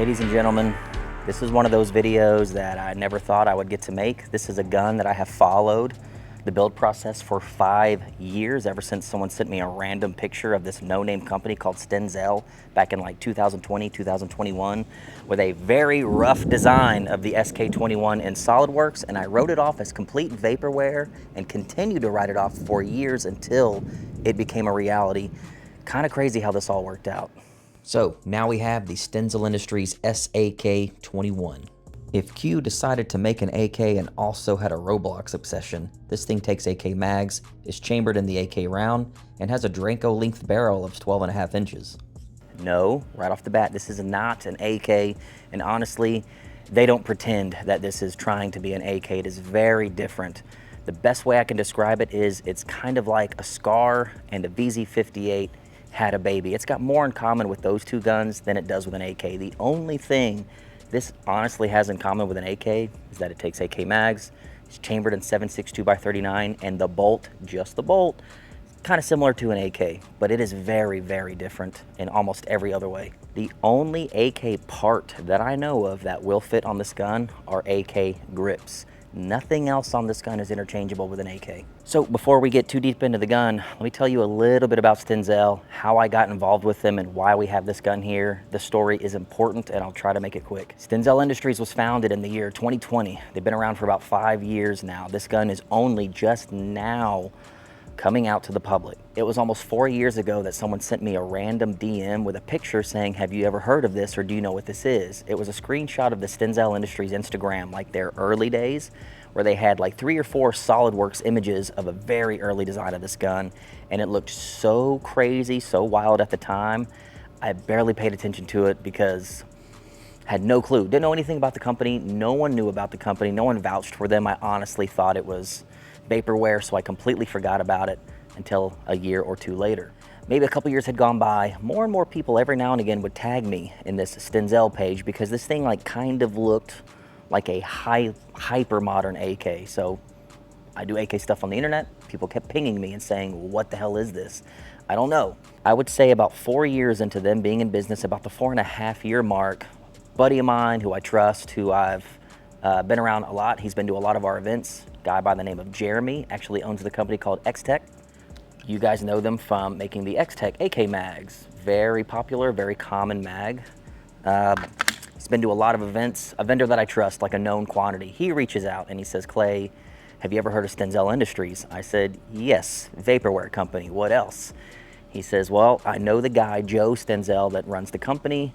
Ladies and gentlemen, this is one of those videos that I never thought I would get to make. This is a gun that I have followed the build process for 5 years, ever since someone sent me a random picture of this no-name company called Stenzel back in like 2020, 2021, with a very rough design of the SK-21 in SolidWorks, and I wrote it off as complete vaporware and continued to write it off for years until it became a reality. Kind of crazy how this all worked out. So now we have the Stenzel Industries SAK-21. If Q decided to make an AK and also had a Roblox obsession, this thing takes AK mags, is chambered in the AK round, and has a Draco length barrel of 12.5 inches. No, right off the bat, this is not an AK, and honestly, they don't pretend that this is trying to be an AK. It is very different. The best way I can describe it is it's kind of like a SCAR and a VZ58 had a baby. It's got more in common with those two guns than it does with an AK. The only thing this honestly has in common with an AK is that it takes AK mags, it's chambered in 7.62x39, and the bolt, just the bolt, kind of similar to an AK, but it is very, very different in almost every other way. The only AK part that I know of that will fit on this gun are AK grips. Nothing else on this gun is interchangeable with an AK. So before we get too deep into the gun, let me tell you a little bit about Stenzel, how I got involved with them, and why we have this gun here. The story is important, and I'll try to make it quick. Stenzel Industries was founded in the year 2020. They've been around for about 5 years now. This gun is only just now coming out to the public. It was almost 4 years ago that someone sent me a random DM with a picture saying, "Have you ever heard of this, or do you know what this is?" It was a screenshot of the Stenzel Industries Instagram, like their early days, where they had like 3 or 4 SolidWorks images of a very early design of this gun, and it looked so crazy, so wild at the time. I barely paid attention to it because I had no clue, didn't know anything about the company. No one knew about the company, no one vouched for them. I honestly thought it was vaporware, so I completely forgot about it until a year or two later. Maybe a couple years had gone by. More and more people every now and again would tag me in this Stenzel page because this thing like kind of looked like a hyper modern AK. So I do AK stuff on the internet. People kept pinging me and saying, "What the hell is this?" I don't know. I would say about 4 years into them being in business, about the 4.5-year mark, a buddy of mine who I trust, who I've been around a lot, he's been to a lot of our events, guy by the name of Jeremy, actually owns the company called X-Tech. You guys know them from making the X-Tech AK mags. Very popular, very common mag. He's been to a lot of events. A vendor that I trust, like a known quantity, he reaches out and he says, "Clay, have you ever heard of Stenzel Industries?" I said, "Yes, vaporware company, what else?" He says, "Well, I know the guy, Joe Stenzel, that runs the company.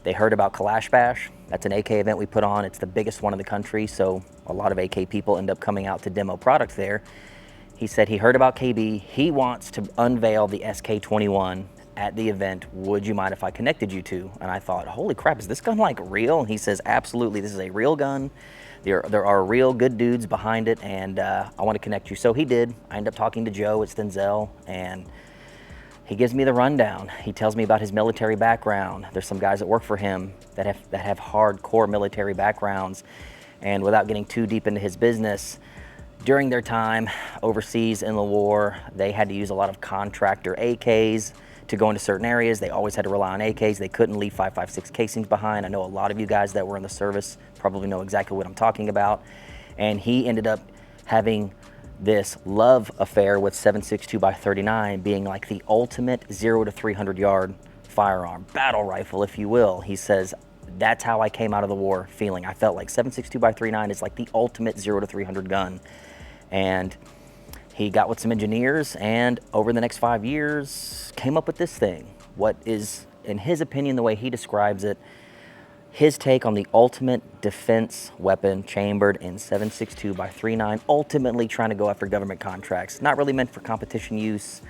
They heard about Kalash Bash. That's an AK event we put on. It's the biggest one in the country, so a lot of AK people end up coming out to demo products there." He said he heard about KB. He wants to unveil the SK-21 at the event. Would you mind if I connected you two? And I thought, holy crap, is this gun like real? And he says, absolutely, this is a real gun. There are real good dudes behind it, and I want to connect you. So he did. I ended up talking to Joe at Stenzel, and he gives me the rundown. He tells me about his military background. There's some guys that work for him that have hardcore military backgrounds. And without getting too deep into his business, during their time overseas in the war, they had to use a lot of contractor AKs to go into certain areas. They always had to rely on AKs. They couldn't leave 5.56 casings behind. I know a lot of you guys that were in the service probably know exactly what I'm talking about. And he ended up having this love affair with 7.62x39 being like the ultimate 0 to 300 yard firearm, battle rifle, if you will. He says, that's how I came out of the war feeling. I felt like 7.62x39 is like the ultimate 0 to 300 gun. And he got with some engineers, and over the next 5 years came up with this thing. What is, in his opinion, the way he describes it, his take on the ultimate defense weapon chambered in 7.62x39, ultimately trying to go after government contracts. Not really meant for competition use.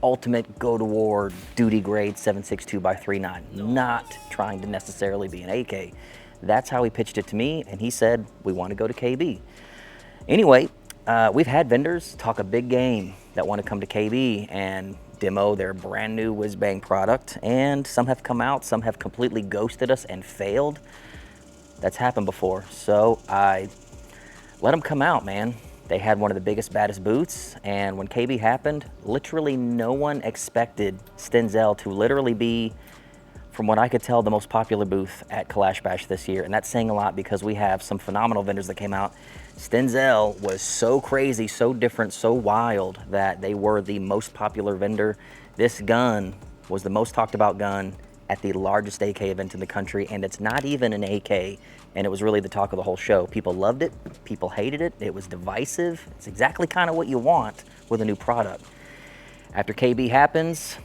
Ultimate go-to-war duty grade 7.62x39. Not trying to necessarily be an AK. That's how he pitched it to me, and he said, we want to go to KB. Anyway, we've had vendors talk a big game that want to come to KB and demo their brand new whiz-bang product, and some have come out, some have completely ghosted us and failed. That's happened before, so I let them come out, man. They had one of the biggest, baddest booths, and when KB happened, literally no one expected Stenzel to literally be from what I could tell, the most popular booth at Kalash Bash this year. And that's saying a lot because we have some phenomenal vendors that came out. Stenzel was so crazy, so different, so wild that they were the most popular vendor. This gun was the most talked about gun at the largest AK event in the country, and it's not even an AK, and it was really the talk of the whole show. People loved it, people hated it, it was divisive. It's exactly kind of what you want with a new product. After KB happens,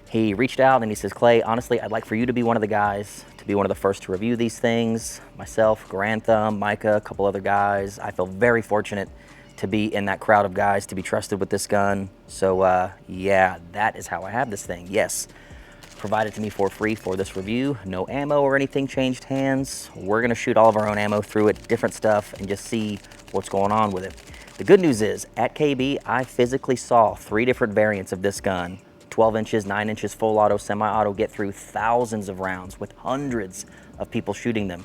he reached out and he says, Clay, honestly, I'd like for you to be one of the guys, to be one of the first to review these things. Myself, Grantham, Micah, a couple other guys. I feel very fortunate to be in that crowd of guys, to be trusted with this gun. So yeah, that is how I have this thing. Yes, provided to me for free for this review. No ammo or anything changed hands. We're gonna shoot all of our own ammo through it, different stuff, and just see what's going on with it. The good news is, at KB, I physically saw 3 different variants of this gun. 12 inches, 9 inches, full auto, semi-auto, get through thousands of rounds with hundreds of people shooting them.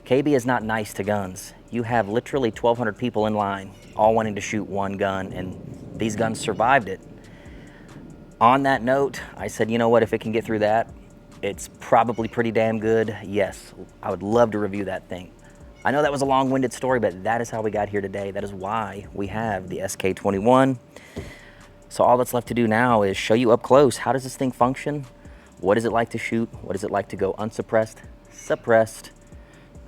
KB is not nice to guns. You have literally 1,200 people in line, all wanting to shoot one gun, and these guns survived it. On that note, I said, you know what, if it can get through that, it's probably pretty damn good. Yes, I would love to review that thing. I know that was a long-winded story, but that is how we got here today. That is why we have the SK-21. So all that's left to do now is show you up close. How does this thing function? What is it like to shoot? What is it like to go unsuppressed, suppressed?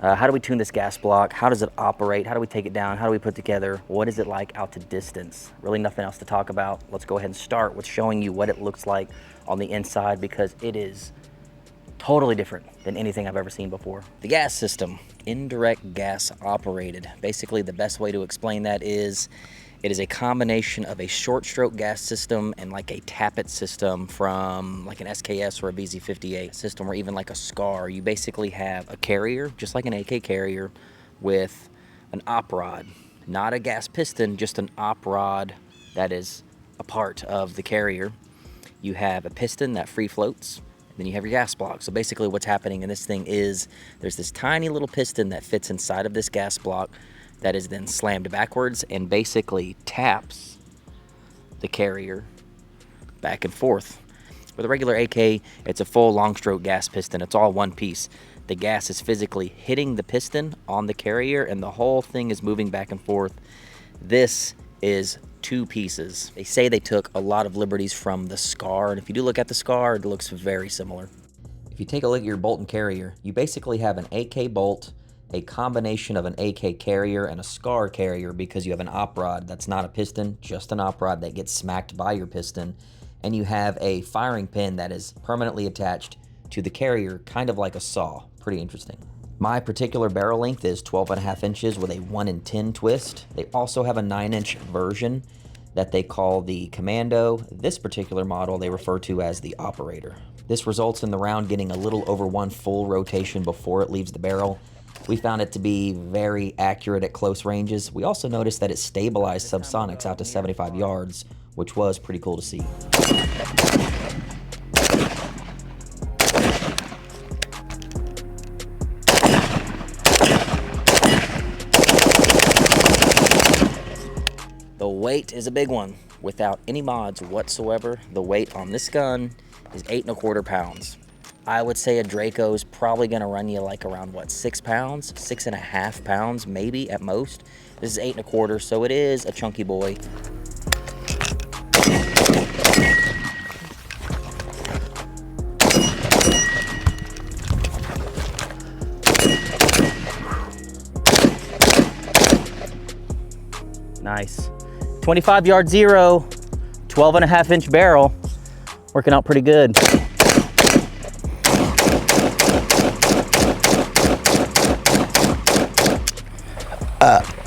How do we tune this gas block? How does it operate? How do we take it down? How do we put together? What is it like out to distance? Really nothing else to talk about. Let's go ahead and start with showing you what it looks like on the inside, because it is totally different than anything I've ever seen before. The gas system, indirect gas operated. Basically, the best way to explain that is it is a combination of a short stroke gas system and like a tappet system from like an SKS or a BZ58 system, or even like a SCAR. You basically have a carrier, just like an AK carrier, with an op rod, not a gas piston, just an op rod that is a part of the carrier. You have a piston that free floats, and then you have your gas block. So basically what's happening in this thing is there's this tiny little piston that fits inside of this gas block that is then slammed backwards and basically taps the carrier back and forth. With a regular AK, it's a full long stroke gas piston. It's all one piece. The gas is physically hitting the piston on the carrier and the whole thing is moving back and forth. This is 2 pieces. They say they took a lot of liberties from the SCAR, and if you do look at the SCAR, it looks very similar. If you take a look at your bolt and carrier, you basically have an AK bolt, a combination of an AK carrier and a SCAR carrier, because you have an op rod that's not a piston, just an op rod that gets smacked by your piston, and you have a firing pin that is permanently attached to the carrier, kind of like a saw. Pretty interesting. My particular barrel length is 12.5 inches with a 1 in 10 twist. They also have a 9-inch version that they call the Commando. This particular model they refer to as the Operator. This results in the round getting a little over 1 full rotation before it leaves the barrel. We found it to be very accurate at close ranges. We also noticed that it stabilized subsonics out to 75 yards, which was pretty cool to see. The weight is a big one. Without any mods whatsoever, the weight on this gun is 8.25 pounds. I would say a Draco is probably gonna run you like around, what, 6 pounds? 6.5 pounds, maybe at most. This is 8.25, so it is a chunky boy. Nice. 25 yard zero, 12.5 inch barrel. Working out pretty good.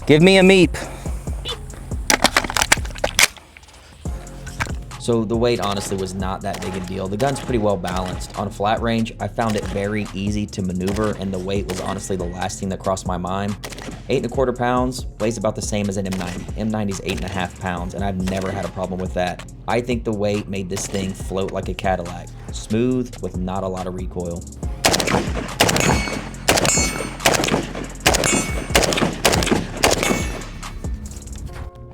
Give me a meep. So the weight honestly was not that big a deal. The gun's pretty well balanced. On a flat range, I found it very easy to maneuver, and the weight was honestly the last thing that crossed my mind. 8.25 pounds, weighs about the same as an M90. M90's 8.5 pounds, and I've never had a problem with that. I think the weight made this thing float like a Cadillac. Smooth, with not a lot of recoil.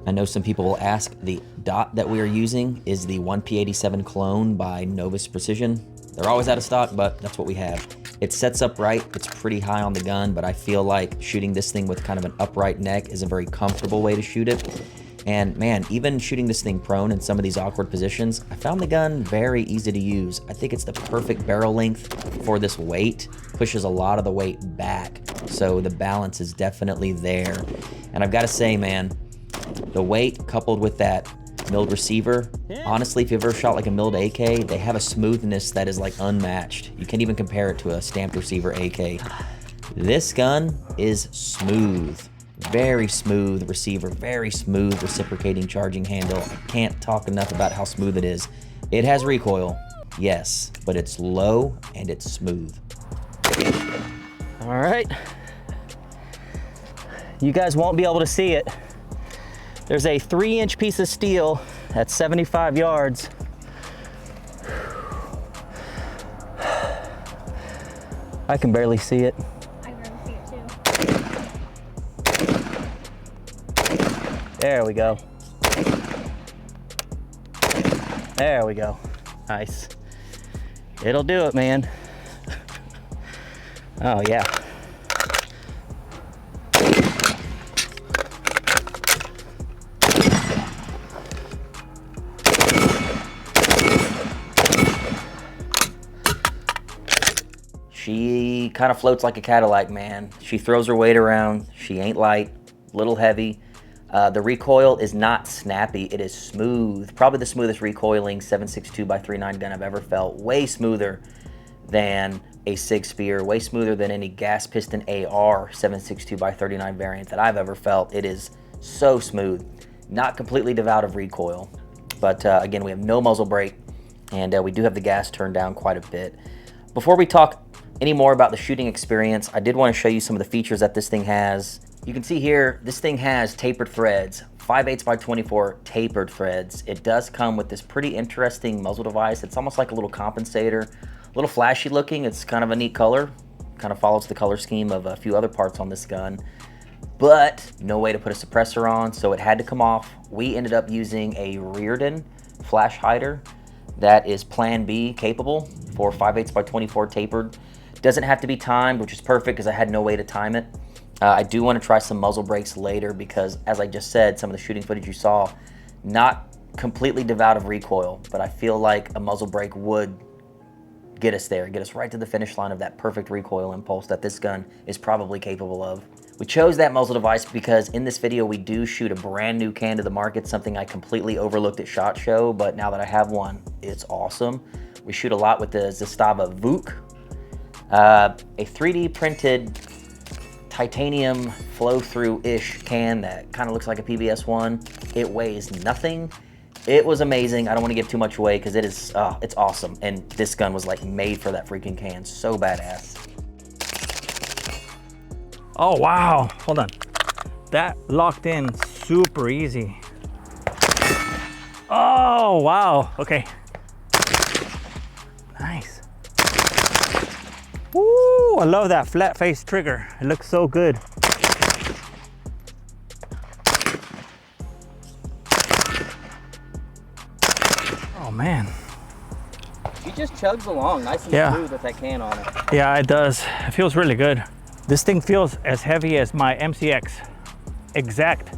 I know some people will ask, the dot that we are using is the 1P87 clone by Novus Precision. They're always out of stock, but that's what we have. It sets up right. It's pretty high on the gun, but I feel like shooting this thing with kind of an upright neck is a very comfortable way to shoot it. And man, even shooting this thing prone in some of these awkward positions, I found the gun very easy to use. I think it's the perfect barrel length for this weight. Pushes a lot of the weight back, so the balance is definitely there. And I've got to say, man, the weight coupled with that milled receiver, honestly, if you've ever shot like a milled AK, they have a smoothness that is like unmatched. You can't even compare it to a stamped receiver AK. This gun is smooth. Very smooth receiver, very smooth reciprocating charging handle. I can't talk enough about how smooth it is. It has recoil, yes, but it's low and it's smooth. All right. You guys won't be able to see it. There's a 3-inch piece of steel at 75 yards. I can barely see it. I can barely see it too. There we go. There we go. Nice. It'll do it, man. Oh yeah. She kind of floats like a Cadillac, man. She throws her weight around. She ain't light, little heavy. The recoil is not snappy. It is smooth. Probably the smoothest recoiling 7.62x39 gun I've ever felt. Way smoother than a Sig Spear. Way smoother than any gas piston AR 7.62x39 variant that I've ever felt. It is so smooth. Not completely devoid of recoil. But again, we have no muzzle brake, and we do have the gas turned down quite a bit. Before we talk any more about the shooting experience, I did want to show you some of the features that this thing has. You can see here, this thing has tapered threads, 5/8x24 tapered threads. It does come with this pretty interesting muzzle device. It's almost like a little compensator, a little flashy looking. It's kind of a neat color, kind of follows the color scheme of a few other parts on this gun, but no way to put a suppressor on, so it had to come off. We ended up using a Reardon flash hider that is Plan B capable for 5/8x24 tapered. Doesn't have to be timed, which is perfect because I had no way to time it. I do want to try some muzzle brakes later because, as I just said, some of the shooting footage you saw, not completely devoid of recoil, but I feel like a muzzle brake would get us there, get us right to the finish line of that perfect recoil impulse that this gun is probably capable of. We chose that muzzle device because in this video we do shoot a brand new can to the market, something I completely overlooked at SHOT Show, but now that I have one, it's awesome. We shoot a lot with the Zastava ZVUK, a 3D printed titanium flow-through-ish can that kind of looks like a PBS-1. It weighs nothing. It was amazing. I don't want to give too much away because it's awesome. And this gun was like made for that freaking can. So badass. Oh, wow. Hold on. That locked in super easy. Oh, wow. Okay. Nice. Woo, I love that flat face trigger. It looks so good. Oh, man. He just chugs along nice and smooth with that can on it. Yeah, it does. It feels really good. This thing feels as heavy as my MCX. Exact.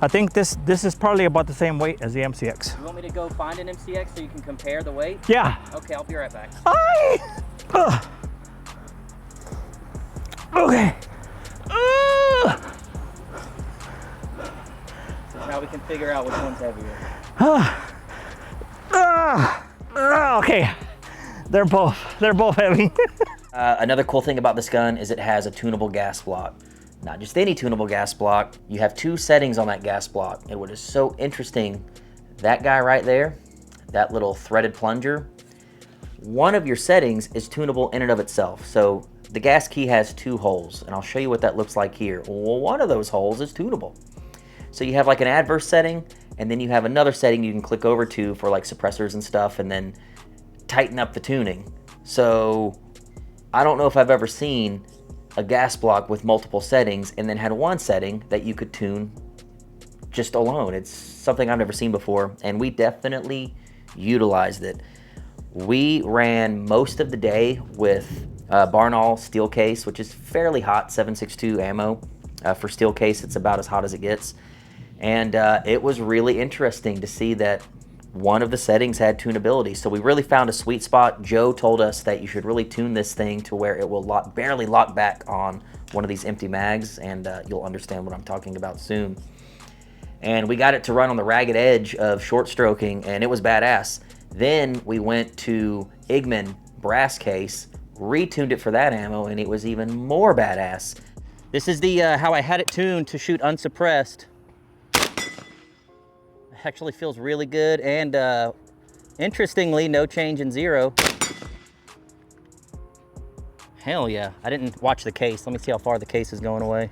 I think this is probably about the same weight as the MCX. You want me to go find an MCX so you can compare the weight? Yeah. Okay, I'll be right back. Okay. This is how we can figure out which one's heavier. Okay. They're both heavy. Another cool thing about this gun is it has a tunable gas block. Not just any tunable gas block. You have 2 settings on that gas block. And what is so interesting, that guy right there, that little threaded plunger, one of your settings is tunable in and of itself. So the gas key has 2 holes, and I'll show you what that looks like here. Well, one of those holes is tunable. So you have like an adverse setting, and then you have another setting you can click over to for like suppressors and stuff, and then tighten up the tuning. So I don't know if I've ever seen a gas block with multiple settings and then had one setting that you could tune just alone. It's something I've never seen before, and we definitely utilized it. We ran most of the day with Barnall steel case, which is fairly hot, 7.62 ammo. For steel case, it's about as hot as it gets. And it was really interesting to see that one of the settings had tunability. So we really found a sweet spot. Joe told us that you should really tune this thing to where it will barely lock back on one of these empty mags, and you'll understand what I'm talking about soon. And we got it to run on the ragged edge of short stroking, and it was badass. Then we went to Igman brass case, retuned it for that ammo, and it was even more badass. This is the how I had it tuned to shoot unsuppressed. It actually feels really good, and interestingly, no change in zero. Hell yeah, I didn't watch the case. Let me see how far the case is going away.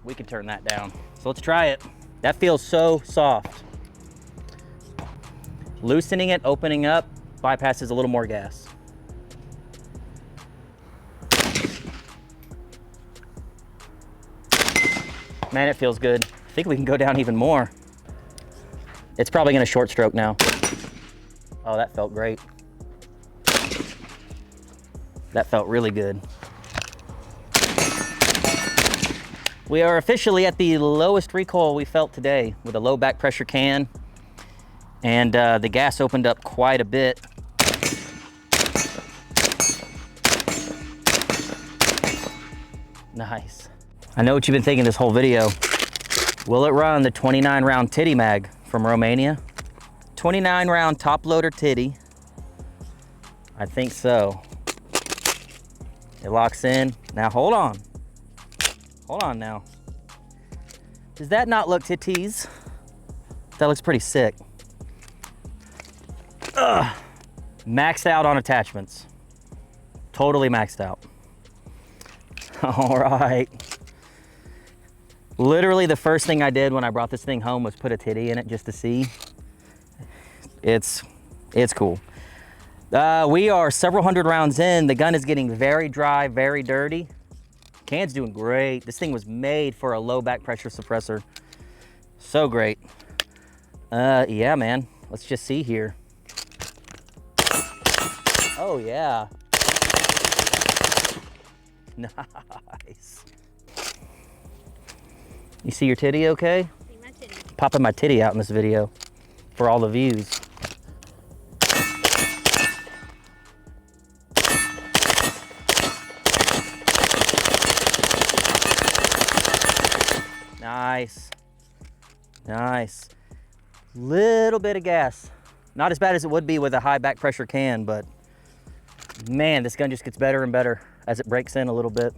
We can turn that down. So let's try it. That feels so soft. Loosening it, opening up, bypasses a little more gas. Man, it feels good. I think we can go down even more. It's probably gonna short stroke now. Oh, that felt great. That felt really good. We are officially at the lowest recoil we felt today with a low back pressure can, and the gas opened up quite a bit. Nice. I know what you've been thinking this whole video. Will it run the 29 round titty mag from Romania? 29 round top loader titty. I think so. It locks in. Now hold on. Hold on now. Does that not look titties? That looks pretty sick. Ugh. Maxed out on attachments. Totally maxed out. All right. Literally the first thing I did when I brought this thing home was put a titty in it just to see. It's cool. We are several hundred rounds in. The gun is getting very dry, very dirty. Can's doing great. This thing was made for a low back pressure suppressor. So great. Yeah, man. Let's just see here. Oh, yeah. Nice. You see your titty okay? See my titty. Popping my titty out in this video for all the views. Nice. Nice. Little bit of gas. Not as bad as it would be with a high back pressure can, but man, this gun just gets better and better as it breaks in a little bit.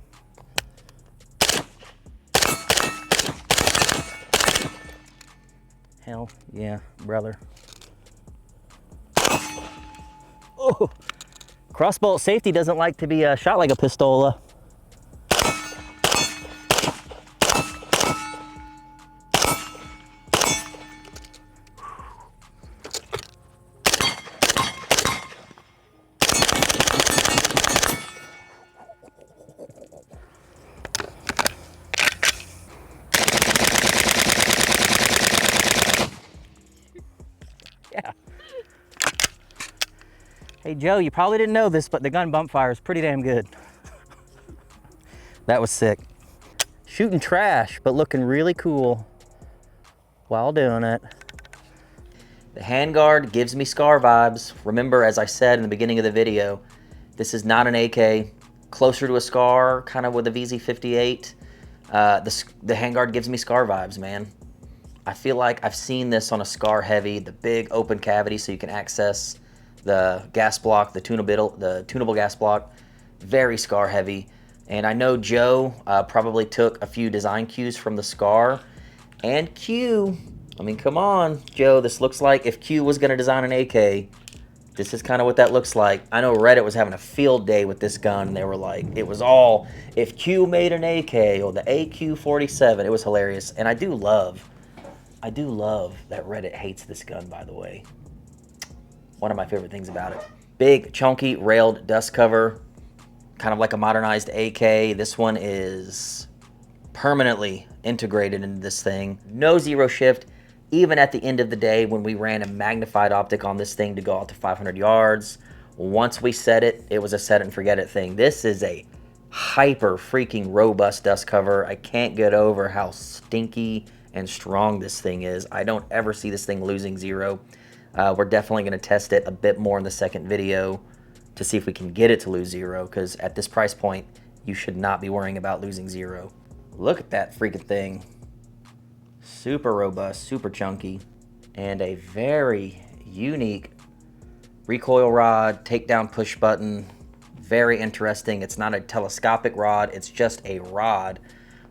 Hell yeah, brother. Oh, crossbolt safety doesn't like to be shot like a pistola. Yeah. Hey Joe, you probably didn't know this, but the gun bump fire is pretty damn good. That was sick. Shooting trash, but looking really cool while doing it. The handguard gives me SCAR vibes. Remember, as I said in the beginning of the video, this is not an AK, closer to a SCAR, kind of with a VZ58. The handguard gives me SCAR vibes, man. I feel like I've seen this on a SCAR heavy, the big open cavity so you can access the gas block, the tunable gas block, very SCAR heavy. And I know Joe probably took a few design cues from the SCAR and Q. I mean, come on, Joe, this looks like if Q was gonna design an AK, this is kind of what that looks like. I know Reddit was having a field day with this gun. They were like, it was all, if Q made an AK or the AK47, it was hilarious. And I do love that Reddit hates this gun, by the way. One of my favorite things about it. Big, chunky, railed dust cover, kind of like a modernized AK. This one is permanently integrated into this thing. No zero shift, even at the end of the day, when we ran a magnified optic on this thing to go out to 500 yards, once we set it, it was a set it and forget it thing. This is a hyper freaking robust dust cover. I can't get over how stinky and strong this thing is. I don't ever see this thing losing zero. We're definitely going to test it a bit more in the second video to see if we can get it to lose zero, because at this price point, you should not be worrying about losing zero. Look at that freaking thing. Super robust, super chunky, and a very unique recoil rod, takedown push button. Very interesting. It's not a telescopic rod, it's just a rod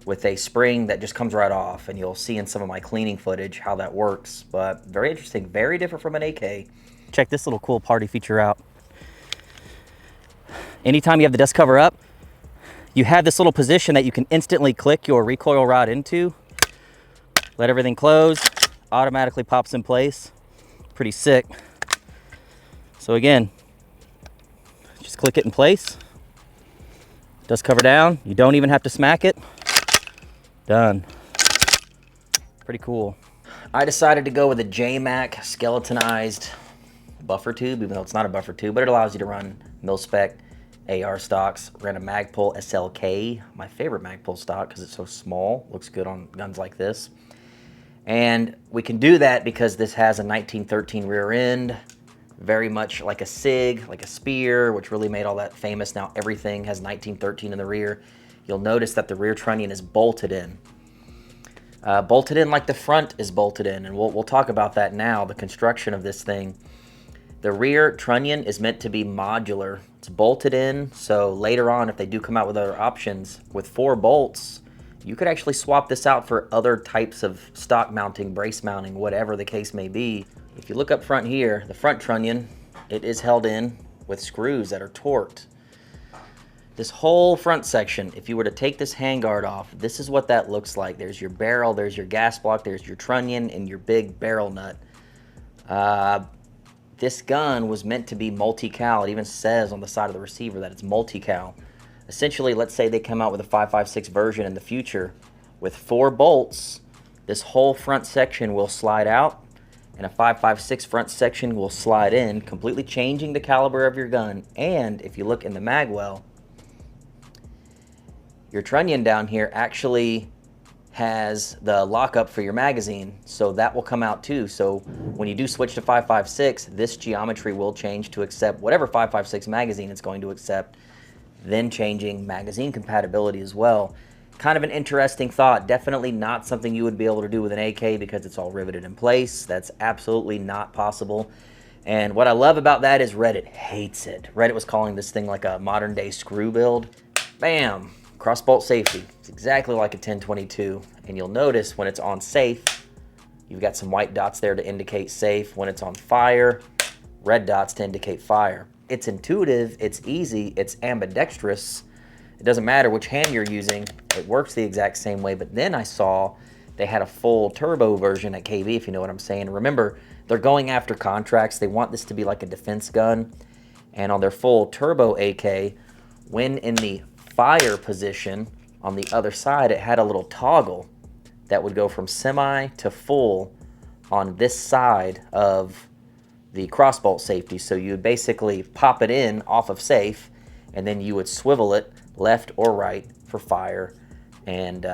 with a spring that just comes right off, and you'll see in some of my cleaning footage how that works. But very interesting, very different from an AK. Check this little cool party feature out. Anytime you have the dust cover up, you have this little position that you can instantly click your recoil rod into. Let everything close, automatically pops in place. Pretty sick. So again, just click it in place. Dust cover down. You don't even have to smack it. Done. Pretty cool. I decided to go with a JMac skeletonized buffer tube, even though it's not a buffer tube, but it allows you to run mil-spec AR stocks. Ran a Magpul SLK, my favorite Magpul stock because it's so small. Looks good on guns like this. And we can do that because this has a 1913 rear end, very much like a SIG, like a Spear, which really made all that famous. Now everything has 1913 in the rear. You'll notice that the rear trunnion is bolted in. Bolted in like the front is bolted in, and we'll talk about that now, the construction of this thing. The rear trunnion is meant to be modular. It's bolted in, so later on, if they do come out with other options, with 4 bolts, you could actually swap this out for other types of stock mounting, brace mounting, whatever the case may be. If you look up front here, the front trunnion, it is held in with screws that are torqued. This whole front section, if you were to take this handguard off, this is what that looks like. There's your barrel, there's your gas block, there's your trunnion, and your big barrel nut. This gun was meant to be multi-cal. It even says on the side of the receiver that it's multi-cal. Essentially, let's say they come out with a 5.56 version in the future. With 4 bolts, this whole front section will slide out, and a 5.56 front section will slide in, completely changing the caliber of your gun. And if you look in the mag well, your trunnion down here actually has the lockup for your magazine, so that will come out too. So when you do switch to 5.56, this geometry will change to accept whatever 5.56 magazine it's going to accept, then changing magazine compatibility as well. Kind of an interesting thought. Definitely not something you would be able to do with an AK because it's all riveted in place. That's absolutely not possible. And what I love about that is Reddit hates it. Reddit was calling this thing like a modern day screw build. Bam! Crossbolt safety. It's exactly like a 1022. And you'll notice when it's on safe, you've got some white dots there to indicate safe. When it's on fire, red dots to indicate fire. It's intuitive, it's easy, it's ambidextrous. It doesn't matter which hand you're using, it works the exact same way. But then I saw they had a full turbo version at KB, if you know what I'm saying. Remember, they're going after contracts. They want this to be like a defense gun. And on their full turbo AK, when in the fire position on the other side, it had a little toggle that would go from semi to full on this side of the crossbolt safety. So you would basically pop it in off of safe, and then you would swivel it left or right for fire, and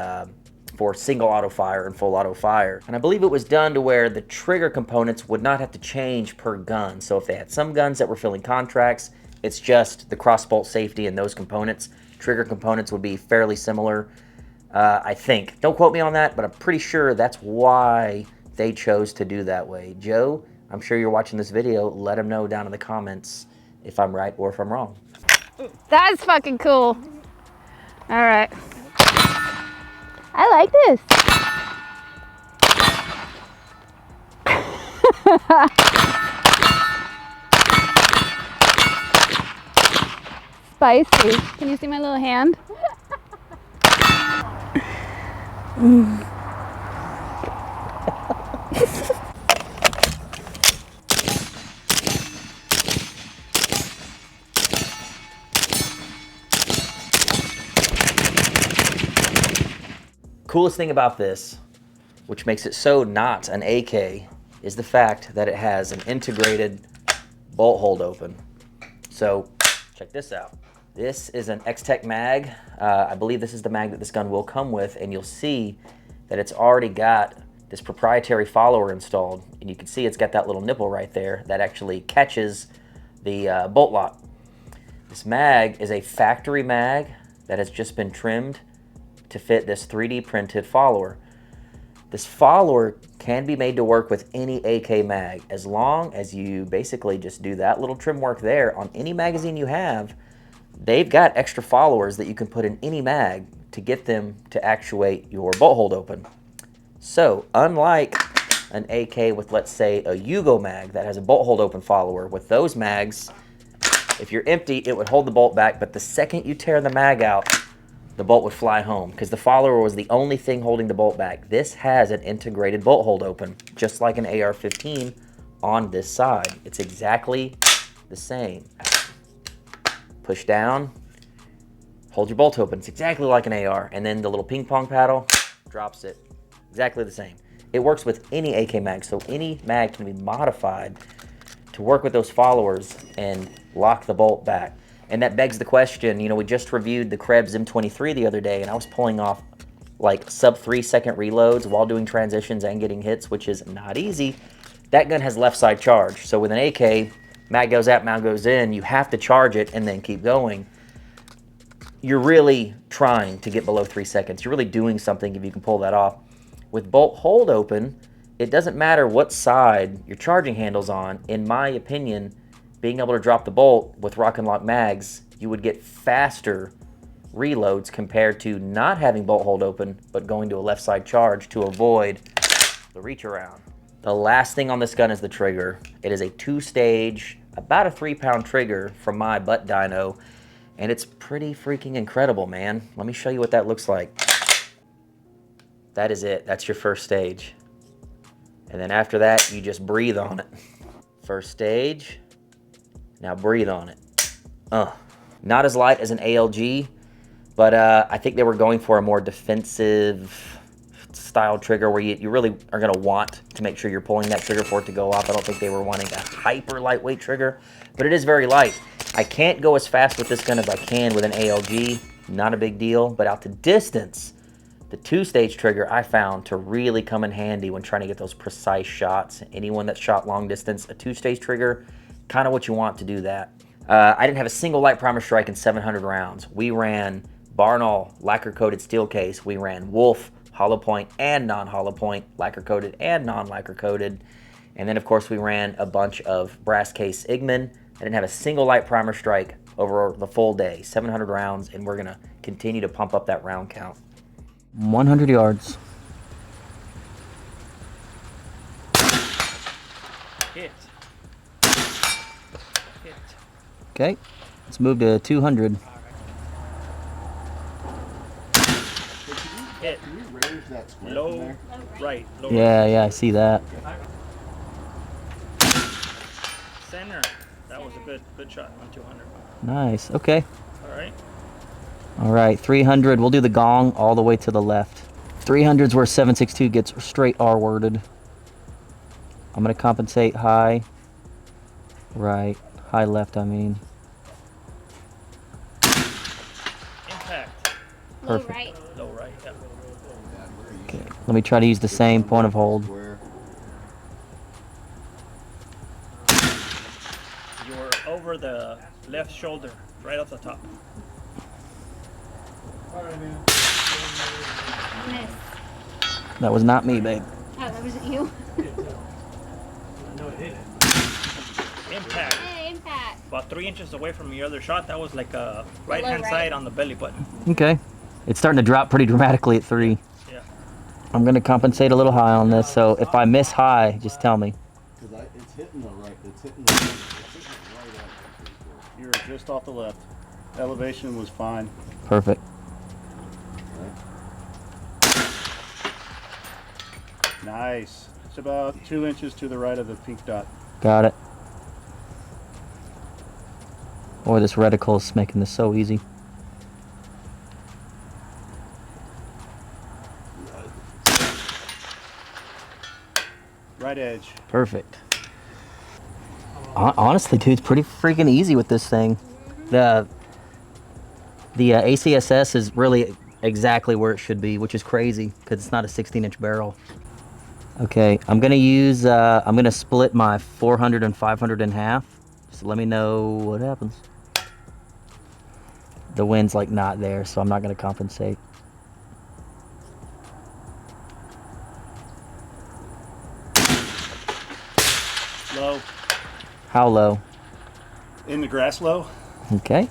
for single auto fire and full auto fire. And I believe it was done to where the trigger components would not have to change per gun. So if they had some guns that were filling contracts, it's just the crossbolt safety and those components. Trigger components would be fairly similar, I think. Don't quote me on that, but I'm pretty sure that's why they chose to do that way. Joe, I'm sure you're watching this video. Let them know down in the comments if I'm right or if I'm wrong. That's fucking cool. All right. I like this. Spicy. Can you see my little hand? Coolest thing about this which makes it so not an AK, is the fact that it has an integrated bolt hold open. So check this out. This is an X-Tech mag. I believe this is the mag that this gun will come with, and you'll see that it's already got this proprietary follower installed, and you can see it's got that little nipple right there that actually catches the bolt lock. This mag is a factory mag that has just been trimmed to fit this 3D printed follower. This follower can be made to work with any AK mag as long as you basically just do that little trim work there on any magazine you have. They've got extra followers that you can put in any mag to get them to actuate your bolt hold open. So unlike an AK with, let's say, a Yugo mag that has a bolt hold open follower, with those mags, if you're empty, it would hold the bolt back, but the second you tear the mag out, the bolt would fly home because the follower was the only thing holding the bolt back. This has an integrated bolt hold open, just like an AR-15 on this side. It's exactly the same. Push down, hold your bolt open. It's exactly like an AR. And then the little ping pong paddle drops it. Exactly the same. It works with any AK mag, so any mag can be modified to work with those followers and lock the bolt back. And that begs the question, you know, we just reviewed the Krebs M23 the other day, and I was pulling off like sub 3-second reloads while doing transitions and getting hits, which is not easy. That gun has left side charge. So with an AK, mag goes out, mag goes in, you have to charge it and then keep going. You're really trying to get below 3 seconds. You're really doing something if you can pull that off. With bolt hold open, it doesn't matter what side your charging handle's on. In my opinion, being able to drop the bolt with rock and lock mags, you would get faster reloads compared to not having bolt hold open, but going to a left side charge to avoid the reach around. The last thing on this gun is the trigger. It is a 2-stage, about a 3-pound trigger from my butt dyno, and it's pretty freaking incredible, man. Let me show you what that looks like. That is it. That's your first stage. And then after that, you just breathe on it. First stage. Now breathe on it. Not as light as an ALG, but I think they were going for a more defensive style trigger where you really are going to want to make sure you're pulling that trigger for it to go off. I don't think they were wanting a hyper lightweight trigger, but it is very light. I can't go as fast with this gun as I can with an ALG. Not a big deal, but out to distance, the 2-stage trigger I found to really come in handy when trying to get those precise shots. Anyone that's shot long distance, a 2-stage trigger, kind of what you want to do that. I didn't have a single light primer strike in 700 rounds. We ran Barnaul lacquer-coated steel case. We ran Wolf hollow point and non-hollow point, lacquer-coated and non-lacquer-coated. And then, of course, we ran a bunch of brass case Igman. I didn't have a single light primer strike over the full day, 700 rounds, and we're going to continue to pump up that round count. 100 yards. Hit. Hit. Okay, let's move to 200. Hit. Can you range that square Low from there? right. Low Yeah, I see that. center. That was a good shot on 200. Nice, okay. All right. All right, 300, we'll do the gong all the way to the left. 300's where 7.62 gets straight R-worded. I'm gonna compensate high, right, high left, I mean. Impact. Low Perfect. right. Low right. Yeah. Okay, let me try to use the same point of hold. Square. You were over the left shoulder, right off the top. Miss. That was not me, babe. Oh, that was you. Impact. Hey, impact. About 3 inches away from your other shot. That was like a right hand right. side on the belly button. Okay, it's starting to drop pretty dramatically at 3. Yeah. I'm gonna compensate a little high on this, so if I miss high, just tell me. Because it's hitting the right. It's hitting the right. It's hitting the right at it, I'm pretty sure. You were just off the left. Elevation was fine. Perfect. Nice. It's about 2 inches to the right of the pink dot. Got it. Boy, this reticle is making this so easy. Right edge. Perfect. Honestly, dude, it's pretty freaking easy with this thing. The ACSS is really exactly where it should be, which is crazy because it's not a 16-inch barrel. Okay, I'm gonna split my 400 and 500 in half. So let me know what happens. The wind's like not there, so I'm not gonna compensate. Low. How low? In the grass low. Okay.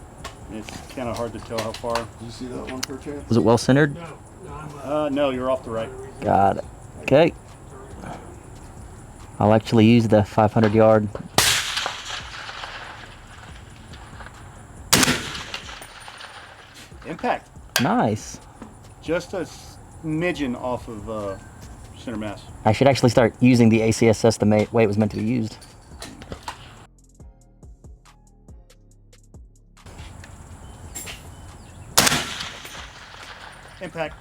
It's kind of hard to tell how far. Did you see that one for a chance? Was it well centered? No, you're off the right. Got it. Okay. I'll actually use the 500 yard. Impact. Nice. Just a smidgen off of center mass. I should actually start using the ACSS the way it was meant to be used. Impact.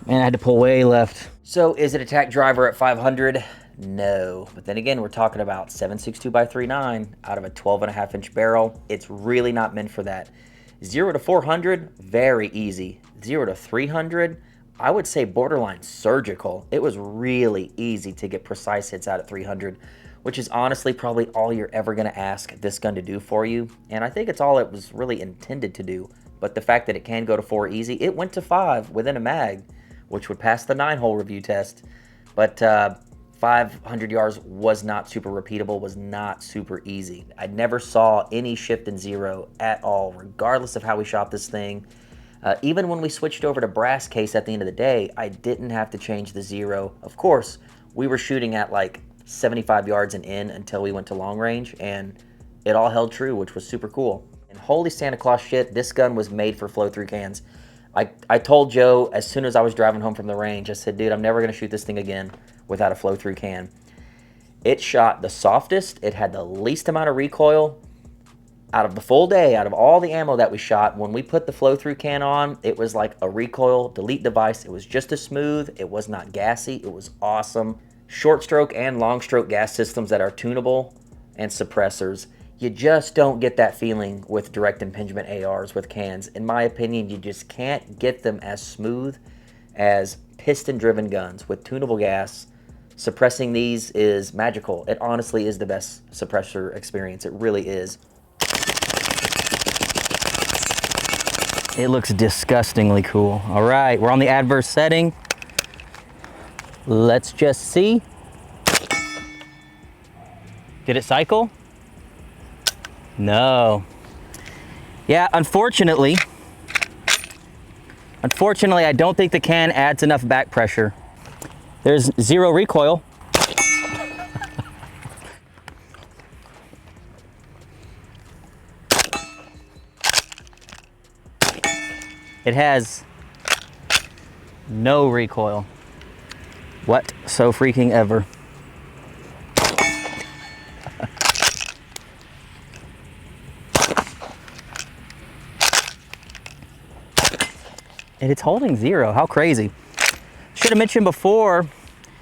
Man, I had to pull way left. So is it attack driver at 500? No. But then again, we're talking about 7.62 by 3.9 out of a 12.5-inch barrel. It's really not meant for that. 0 to 400, very easy. 0 to 300, I would say borderline surgical. It was really easy to get precise hits out at 300, which is honestly probably all you're ever gonna ask this gun to do for you. And I think it's all it was really intended to do. But the fact that it can go to 4 easy, it went to 5 within a mag, which would pass the 9-hole review test. But 500 yards was not super repeatable, was not super easy. I never saw any shift in 0 at all, regardless of how we shot this thing. Even when we switched over to brass case at the end of the day, I didn't have to change the 0. Of course, we were shooting at like 75 yards and in until we went to long range, and it all held true, which was super cool. And holy Santa Claus shit, this gun was made for flow-through cans. I told Joe as soon as I was driving home from the range, I said, dude, I'm never gonna shoot this thing again without a flow-through can. It shot the softest, it had the least amount of recoil. Out of the full day, out of all the ammo that we shot, when we put the flow-through can on, it was like a recoil delete device. It was just as smooth, it was not gassy, it was awesome. Short stroke and long stroke gas systems that are tunable and suppressors. You just don't get that feeling with direct impingement ARs with cans. In my opinion, you just can't get them as smooth as piston-driven guns with tunable gas. Suppressing these is magical. It honestly is the best suppressor experience. It really is. It looks disgustingly cool. All right, we're on the adverse setting. Let's just see. Did it cycle? No. Yeah, unfortunately, I don't think the can adds enough back pressure. There's 0 recoil. It has no recoil. What so freaking ever. And it's holding 0. How crazy. Should have mentioned before, it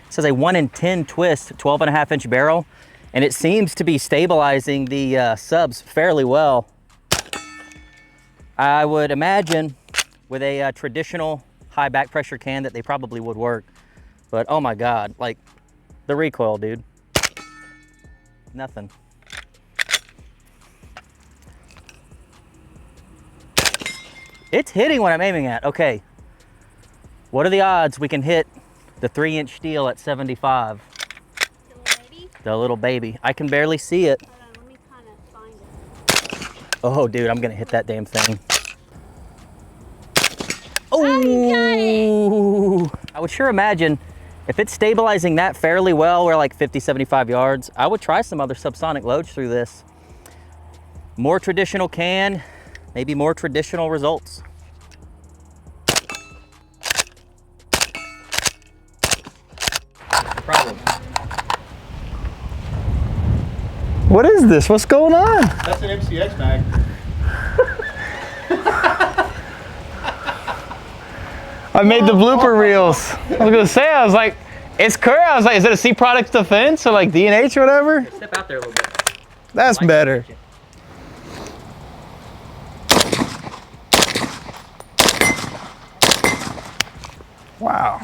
says a 1 in 10 twist, 12.5-inch barrel, and it seems to be stabilizing the subs fairly well. I would imagine with a traditional high back pressure can that they probably would work. But oh my God, like the recoil, dude. Nothing. It's hitting what I'm aiming at. Okay. What are the odds we can hit the 3-inch steel at 75? The little baby? The little baby. I can barely see it. Hold on, let me kind of find it. Oh, dude, I'm gonna hit that damn thing. Oh, you got it! I would sure imagine if it's stabilizing that fairly well, we're like 50, 75 yards, I would try some other subsonic loads through this. More traditional can, maybe more traditional results. Problem. What is this? What's going on? That's an MCX mag. I made the blooper reels. I was gonna say, I was like, It's curved. I was like, is it a C product defense or like D&H or whatever? Step out there a little bit. That's better. Wow.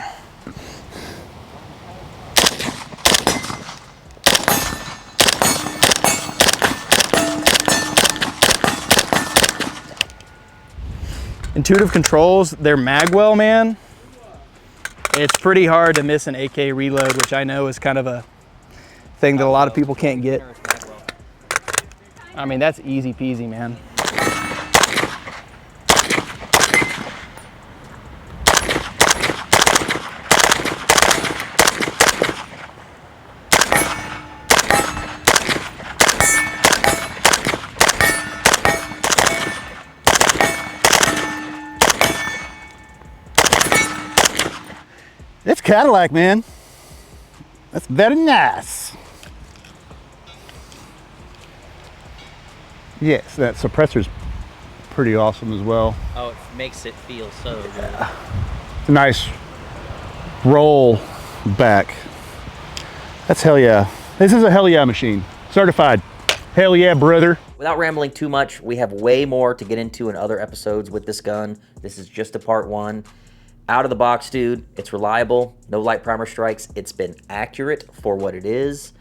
Intuitive controls, their magwell, man. It's pretty hard to miss an AK reload, which I know is kind of a thing that a lot of people can't get. I mean, that's easy peasy, man. It's Cadillac, man. That's very nice. Yes, that suppressor's pretty awesome as well. Oh, it makes it feel so good. It's a nice roll back. That's hell yeah. This is a hell yeah machine. Certified. Hell yeah, brother. Without rambling too much, we have way more to get into in other episodes with this gun. This is just a part one. Out of the box, dude, it's reliable. No light primer strikes. It's been accurate for what it is.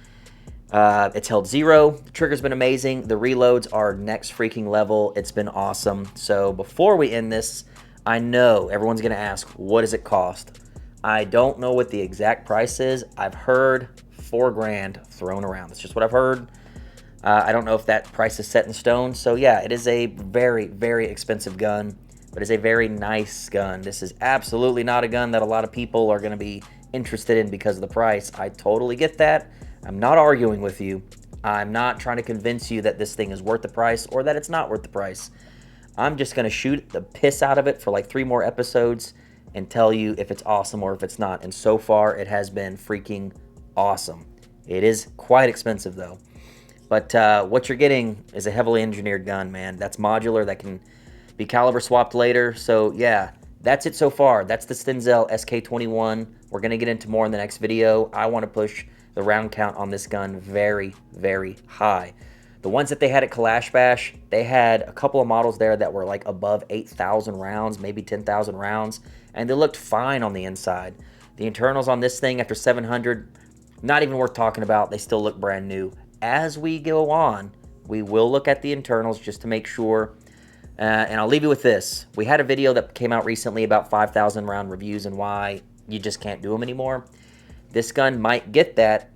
It's held 0. The trigger's been amazing. The reloads are next freaking level. It's been awesome. So before we end this, I know everyone's gonna ask, what does it cost? I don't know what the exact price is. I've heard $4 grand thrown around. That's just what I've heard. I don't know if that price is set in stone. So yeah, it is a very, very expensive gun, but it's a very nice gun. This is absolutely not a gun that a lot of people are gonna be interested in because of the price. I totally get that. I'm not arguing with you. I'm not trying to convince you that this thing is worth the price or that it's not worth the price. I'm just gonna shoot the piss out of it for like 3 more episodes and tell you if it's awesome or if it's not. And so far, it has been freaking awesome. It is quite expensive though. But what you're getting is a heavily engineered gun, man. That's modular, that can be caliber swapped later. So yeah, that's it so far. That's the Stenzel SAK-21. We're gonna get into more in the next video. I wanna push the round count on this gun very, very high. The ones that they had at Kalash Bash, they had a couple of models there that were like above 8,000 rounds, maybe 10,000 rounds, and they looked fine on the inside. The internals on this thing after 700, not even worth talking about. They still look brand new. As we go on, we will look at the internals just to make sure. And I'll leave you with this. We had a video that came out recently about 5,000 round reviews and why you just can't do them anymore. This gun might get that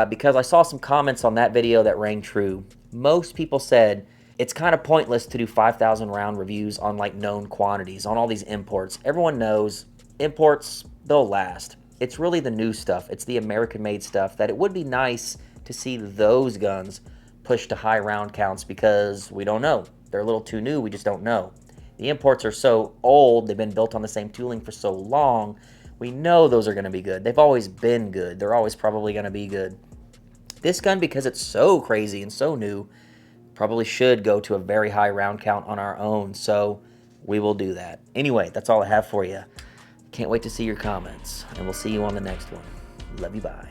because I saw some comments on that video that rang true. Most people said it's kind of pointless to do 5,000 round reviews on like known quantities, on all these imports. Everyone knows imports, they'll last. It's really the new stuff. It's the American-made stuff that it would be nice to see those guns pushed to high round counts because we don't know. They're a little too new, we just don't know. The imports are so old, they've been built on the same tooling for so long, we know those are gonna be good. They've always been good. They're always probably gonna be good. This gun, because it's so crazy and so new, probably should go to a very high round count on our own, so we will do that. Anyway, that's all I have for you. Can't wait to see your comments, and we'll see you on the next one. Love you, bye.